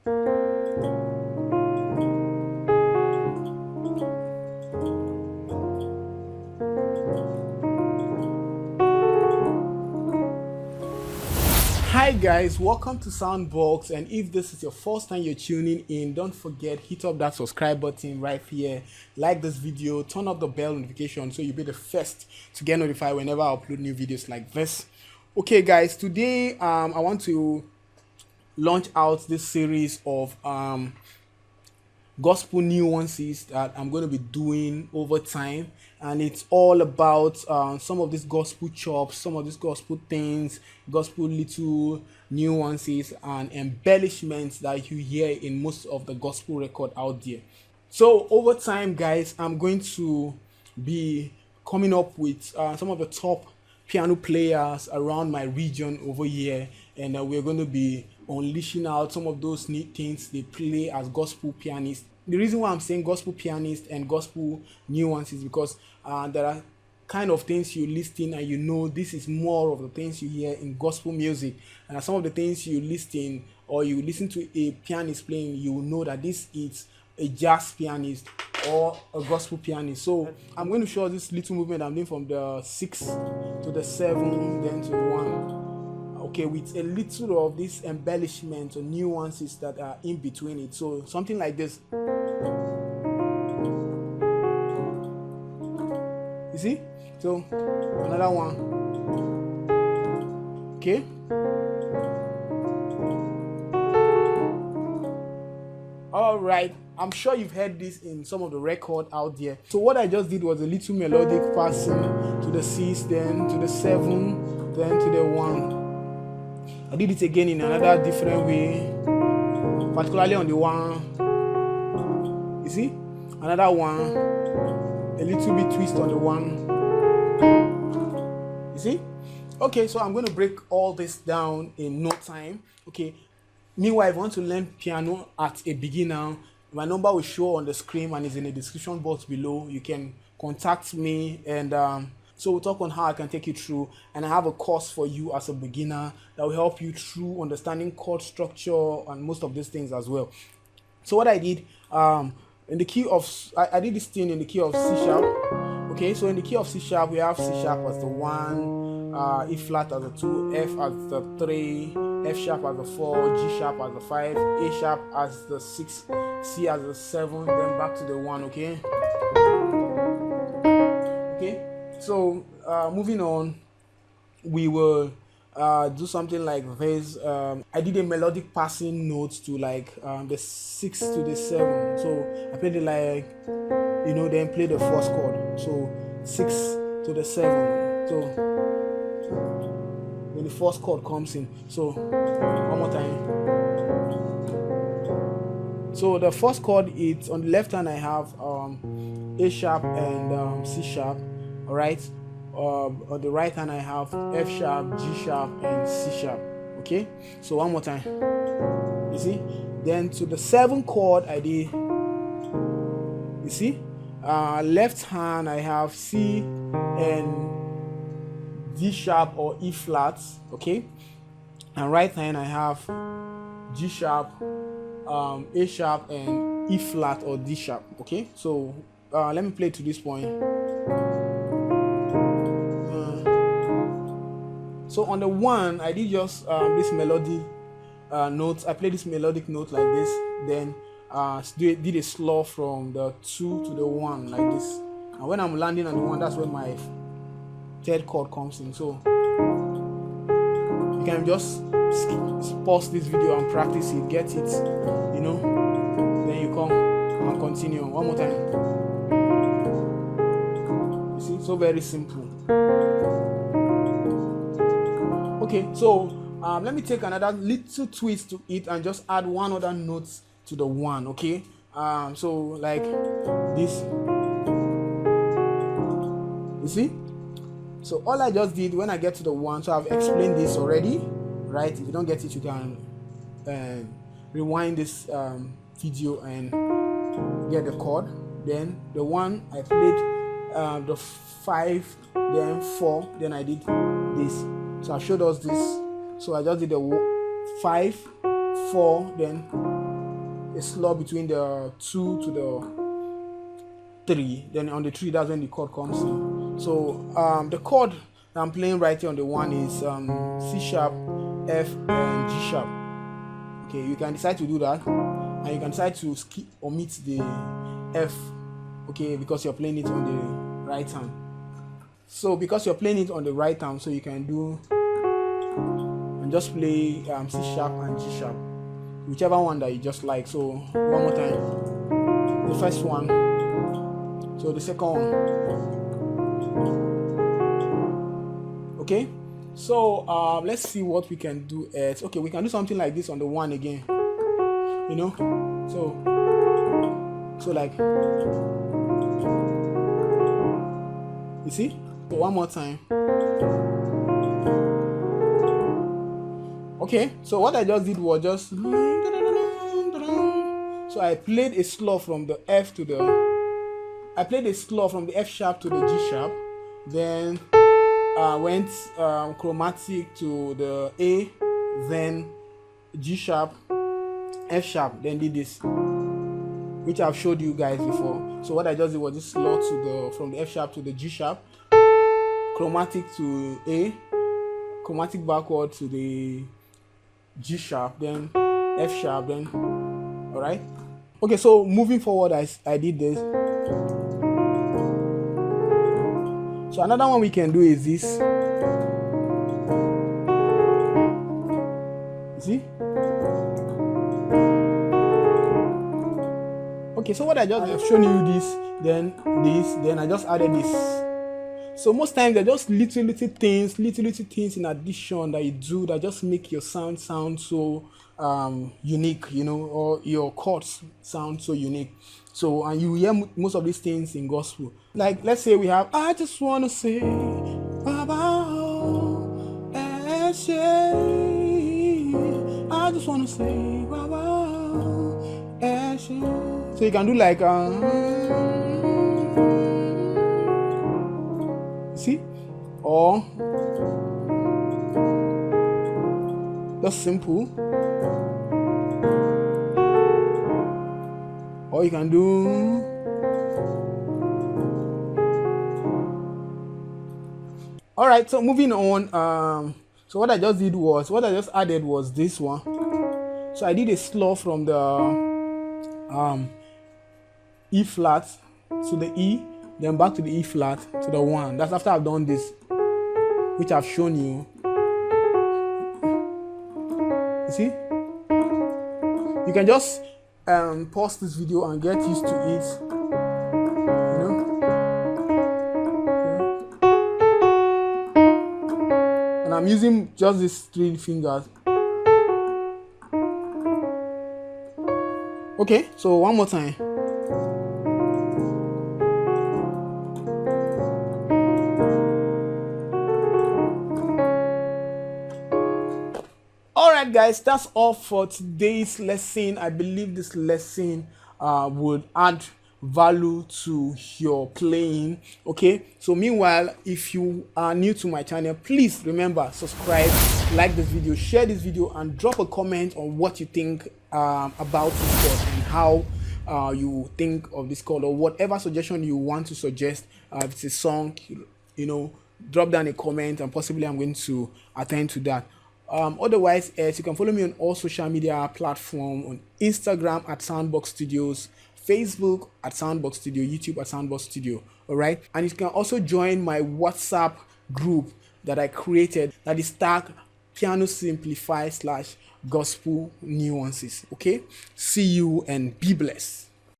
Hi guys, welcome to Soundbox, and if this is your first time you're tuning in, don't forget hit up that subscribe button right here, like this video, turn up the bell notification so you'll be the first to get notified whenever I upload new videos like this. Okay guys, today I want to launch out this series of gospel nuances that I'm going to be doing over time, and it's all about some of these gospel chops, some of these gospel things, gospel little nuances and embellishments that you hear in most of the gospel record out there. So over time guys, I'm going to be coming up with some of the top piano players around my region over here, and we're going to be unleashing out some of those neat things they play as gospel pianists. The reason why I'm saying gospel pianist and gospel nuances is because there are kind of things you listen and you know this is more of the things you hear in gospel music, and some of the things you listen or you listen to a pianist playing, you will know that this is a jazz pianist or a gospel pianist. So I'm going to show this little movement I'm doing from the 6 to the 7 then to the 1, okay, with a little of this embellishment or nuances that are in between it. So something like this, you see. So another one, okay. All right, I'm sure you've heard this in some of the record out there. So what I just did was a little melodic passing to the 6, then to the 7, then to the 1. I did it again in another different way, particularly on the 1. You see, another 1, a little bit twist on the 1. You see. Okay, so I'm going to break all this down in no time. Okay, meanwhile, if you want to learn piano at a beginner, my number will show on the screen and is in the description box below. You can contact me, and so we'll talk on how I can take you through, and I have a course for you as a beginner that will help you through understanding chord structure and most of these things as well. So what I did in the key of, I did this thing in the key of C sharp. Okay, so in the key of C sharp, we have C sharp as the 1, E flat as the 2, F as the 3, F sharp as the 4, G sharp as the 5, A sharp as the 6, C as the 7, then back to the 1. Okay. Okay. So moving on, we will do something like this. I did a melodic passing note to like the 6 to the 7. So I played it like, you know, then play the first chord. So 6 to the 7. So when the first chord comes in. So one more time. So the first chord, it's on the left hand I have A sharp and C sharp. All right. On the right hand I have F sharp, G sharp and C sharp. Okay, so one more time. You see, then to the 7 chord I did, you see, left hand I have C and D sharp or E flat. Okay, and right hand I have G sharp, A sharp and E flat or D sharp. Okay, so let me play to this point. So on the 1, I did just this melody notes. I played this melodic note like this, then did a slow from the 2 to the 1 like this. And when I'm landing on the 1, that's when my 3rd chord comes in. So you can just pause this video and practice it, get it, you know. Then you come and continue. One more time. You see, so very simple. Okay, so let me take another little twist to it and just add one other note to the 1. Okay, so like this, you see. So all I just did when I get to the 1, so I've explained this already, right? If you don't get it, you can rewind this video and get the chord. Then the 1 I played the 5, then 4, then I did this. So I showed us this. So I just did the 5, 4, then a slot between the 2 to the 3. Then on the 3, that's when the chord comes in. So the chord that I'm playing right here on the 1 is C sharp, F, and G sharp. Okay, you can decide to do that, and you can decide to skip, omit the F, okay, because you're playing it on the right hand. So because you're playing it on the right hand, so you can do and just play C sharp and G sharp, whichever one that you just like. So one more time, the first one, so the second one. Okay, so let's see what we can do. Okay, we can do something like this on the 1 again, you know. So like, you see. So one more time. Okay, so what I just did was just, so I played a slot from the F to the, I played a slot from the F sharp to the G sharp, then went chromatic to the A, then G sharp, F sharp, then did this, which I've showed you guys before. So what I just did was this slot to the, from the F sharp to the G sharp, chromatic to A, chromatic backward to the G sharp, then F sharp, then, all right. Okay, so moving forward, I did this. So another one we can do is this. You see? Okay, so what I just have shown you this, then I just added this. So most times they're just little things in addition that you do that just make your sound so unique, you know, or your chords sound so unique. So, and you hear most of these things in gospel. Like, let's say we have, I just want to say, Baba, I just want to say, Baba, so you can do like, see, or just simple, or you can do all right. So moving on, so what I just added was this one. So I did a slot from the E flat to the E, then back to the E flat to the 1. That's after I've done this, which I've shown you. You see? You can just pause this video and get used to it. You know? Yeah. And I'm using just these 3 fingers. Okay, so one more time. Alright guys, that's all for today's lesson. I believe this lesson would add value to your playing. Okay, so meanwhile, if you are new to my channel, please remember, subscribe, like this video, share this video, and drop a comment on what you think about this chord and how you think of this chord, or whatever suggestion you want to suggest. If it's a song, you know, drop down a comment and possibly I'm going to attend to that. Otherwise, you can follow me on all social media platforms, on Instagram at Soundbox Studios, Facebook at Soundbox Studio, YouTube at Soundbox Studio. All right, and you can also join my WhatsApp group that I created, that is tagged Piano Simplify / Gospel Nuances. Okay, see you and be blessed.